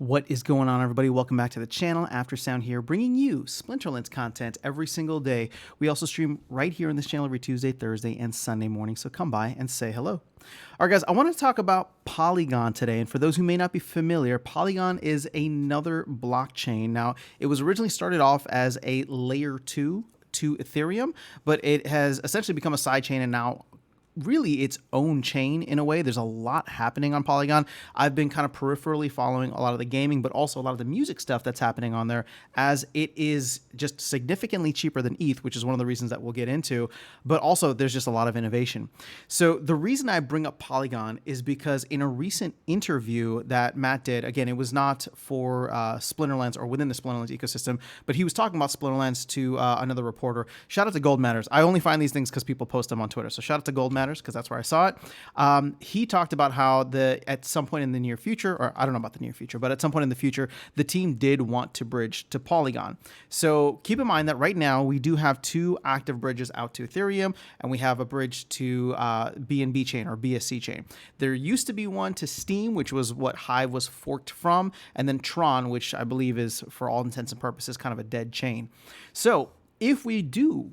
What is going on, everybody? Welcome back to the channel. After Sound here, bringing you Splinterlands content every single day. We also stream right here on this channel every Tuesday, Thursday, and Sunday morning, so come by and say hello. All right, guys, I want to talk about Polygon today, and for those who may not be familiar, Polygon is another blockchain. Now, it was originally started off as a layer 2 to Ethereum, but it has essentially become a sidechain and now really its own chain in a way. There's a lot happening on Polygon. I've been kind of peripherally following a lot of the gaming, but also a lot of the music stuff that's happening on there, as it is just significantly cheaper than ETH, which is one of the reasons that we'll get into, but also there's just a lot of innovation. So the reason I bring up Polygon is because in a recent interview that Matt did, again, it was not for Splinterlands or within the Splinterlands ecosystem, but he was talking about Splinterlands to another reporter. Shout out to Gold Matters. I only find these things because people post them on Twitter. So shout out to Gold Matters, because that's where I saw it. He talked about how at some point in the near future, or I don't know about the near future, but at some point in the future, the team did want to bridge to Polygon. So keep in mind that right now we do have two active bridges out to Ethereum, and we have a bridge to BNB chain or BSC chain. There used to be one to Steam, which was what Hive was forked from, and then Tron, which I believe is, for all intents and purposes, kind of a dead chain. So if we do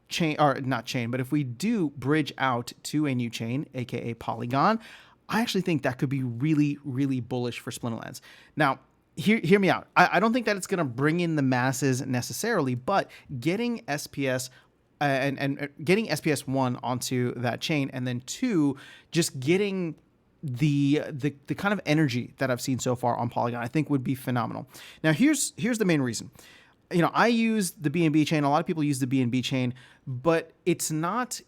but if we do bridge out to a new chain, aka Polygon, I actually think that could be really, really bullish for Splinterlands. Now, hear me out. I don't think that it's going to bring in the masses necessarily, but getting SPS and getting SPS 1 onto that chain, and then 2, just getting the kind of energy that I've seen so far on Polygon, I think would be phenomenal. Now, here's the main reason. I use the BNB chain. A lot of people use the BNB chain, but it's not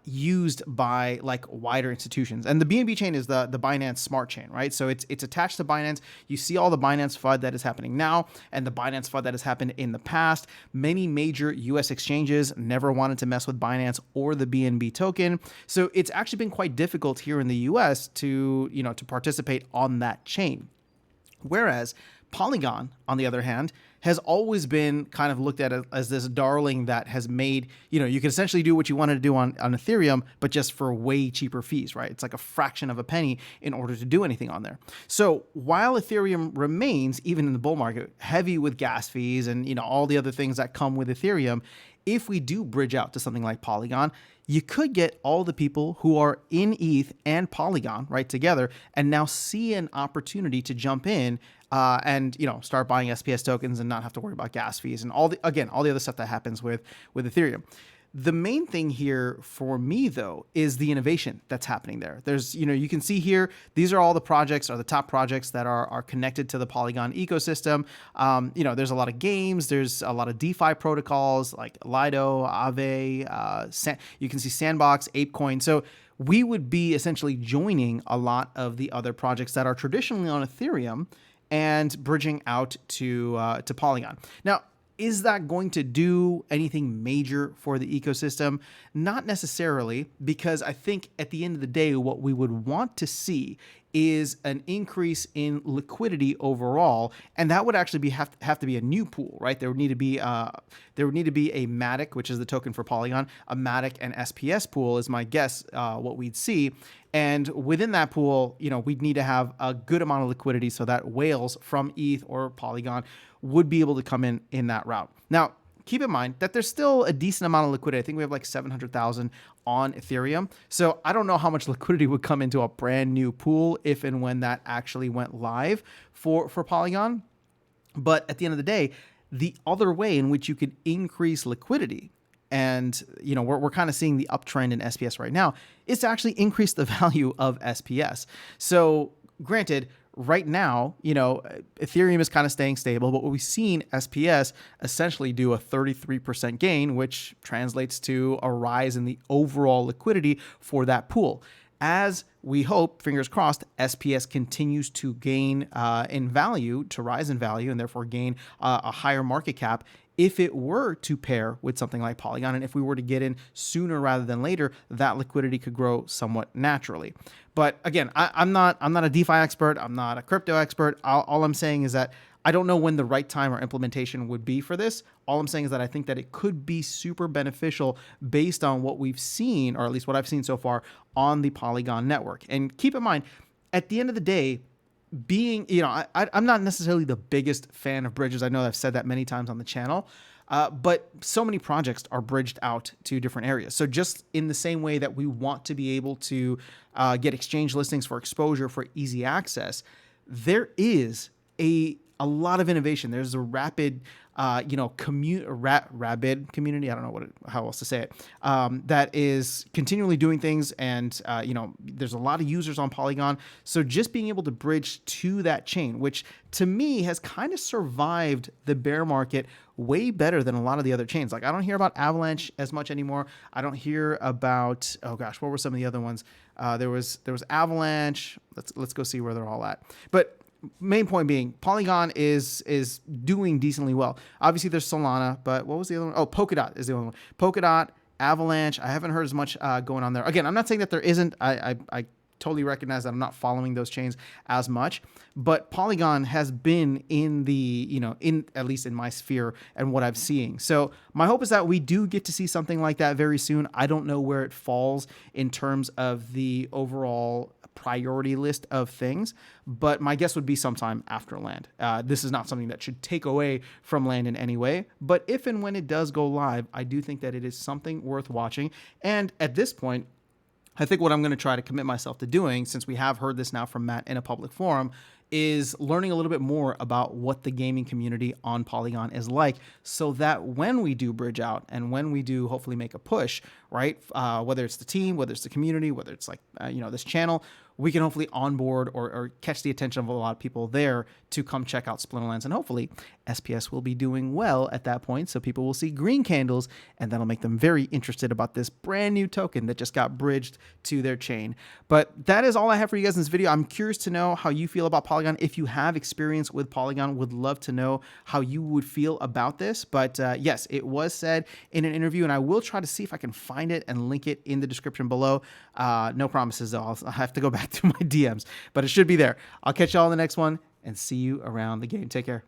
used by like wider institutions. And the BNB chain is the Binance Smart Chain, right? So it's attached to Binance. You see all the Binance FUD that is happening now and the Binance FUD that has happened in the past. Many major US exchanges never wanted to mess with Binance or the BNB token. So it's actually been quite difficult here in the US to participate on that chain. Whereas Polygon, on the other hand, has always been kind of looked at as this darling that has made, you can essentially do what you wanted to do on Ethereum, but just for way cheaper fees, right? It's like a fraction of a penny in order to do anything on there. So while Ethereum remains, even in the bull market, heavy with gas fees and, all the other things that come with Ethereum, if we do bridge out to something like Polygon, you could get all the people who are in ETH and Polygon right together and now see an opportunity to jump in and start buying SPS tokens and not have to worry about gas fees and all the other stuff that happens with Ethereum. The main thing here for me, though, is the innovation that's happening there. There's, you can see here, these are all the projects, or the top projects that are connected to the Polygon ecosystem. There's a lot of games. There's a lot of DeFi protocols like Lido, Aave. You can see Sandbox, ApeCoin. So we would be essentially joining a lot of the other projects that are traditionally on Ethereum and bridging out to Polygon. Now, is that going to do anything major for the ecosystem? Not necessarily, because I think at the end of the day, what we would want to see is an increase in liquidity overall, and that would actually have to be a new pool, right? There would need to be a Matic, which is the token for Polygon. A Matic and SPS pool is my guess what we'd see. And within that pool, we'd need to have a good amount of liquidity so that whales from ETH or Polygon would be able to come in that route. Now, keep in mind that there's still a decent amount of liquidity. I think we have like 700,000 on Ethereum. So I don't know how much liquidity would come into a brand new pool if and when that actually went live for Polygon. But at the end of the day, the other way in which you could increase liquidity, and we're kind of seeing the uptrend in SPS right now, is to actually increase the value of SPS. So granted, right now, Ethereum is kind of staying stable, but what we've seen SPS essentially do a 33% gain, which translates to a rise in the overall liquidity for that pool. As we hope, fingers crossed, SPS continues to gain in value, to rise in value, and therefore gain a higher market cap. If it were to pair with something like Polygon, and if we were to get in sooner rather than later, that liquidity could grow somewhat naturally. But again, I'm not a DeFi expert. I'm not a crypto expert. All I'm saying is that I don't know when the right time or implementation would be for this. All I'm saying is that I think that it could be super beneficial based on what we've seen, or at least what I've seen so far on the Polygon network. And keep in mind, at the end of the day, being, I'm not necessarily the biggest fan of bridges. I know I've said that many times on the channel, but so many projects are bridged out to different areas. So just in the same way that we want to be able to get exchange listings for exposure for easy access, there is a lot of innovation. There's a rapid, rabid community. I don't know how else to say it. That is continually doing things, and there's a lot of users on Polygon. So just being able to bridge to that chain, which to me has kind of survived the bear market way better than a lot of the other chains. Like I don't hear about Avalanche as much anymore. I don't hear about, oh gosh, what were some of the other ones? There was Avalanche. Let's go see where they're all at. But main point being, Polygon is doing decently well. Obviously, there's Solana, but what was the other one? Oh, Polkadot is the only one. Polkadot, Avalanche. I haven't heard as much going on there. Again, I'm not saying that there isn't. I totally recognize that I'm not following those chains as much, but Polygon has been in the, in at least in my sphere and what I'm seeing. So my hope is that we do get to see something like that very soon. I don't know where it falls in terms of the overall priority list of things, but my guess would be sometime after land. This is not something that should take away from land in any way, but if and when it does go live, I do think that it is something worth watching. And at this point, I think what I'm going to try to commit myself to doing, since we have heard this now from Matt in a public forum, is learning a little bit more about what the gaming community on Polygon is like, so that when we do bridge out and when we do hopefully make a push, right, whether it's the team, whether it's the community, whether it's like, this channel, we can hopefully onboard or catch the attention of a lot of people there to come check out Splinterlands. And hopefully SPS will be doing well at that point, so people will see green candles, and that'll make them very interested about this brand new token that just got bridged to their chain. But that is all I have for you guys in this video. I'm curious to know how you feel about Polygon. If you have experience with Polygon, would love to know how you would feel about this. But yes, it was said in an interview, and I will try to see if I can find it and link it in the description below. No promises, though. I'll have to go back to my DMs, but it should be there. I'll catch y'all in the next one and see you around the game. Take care.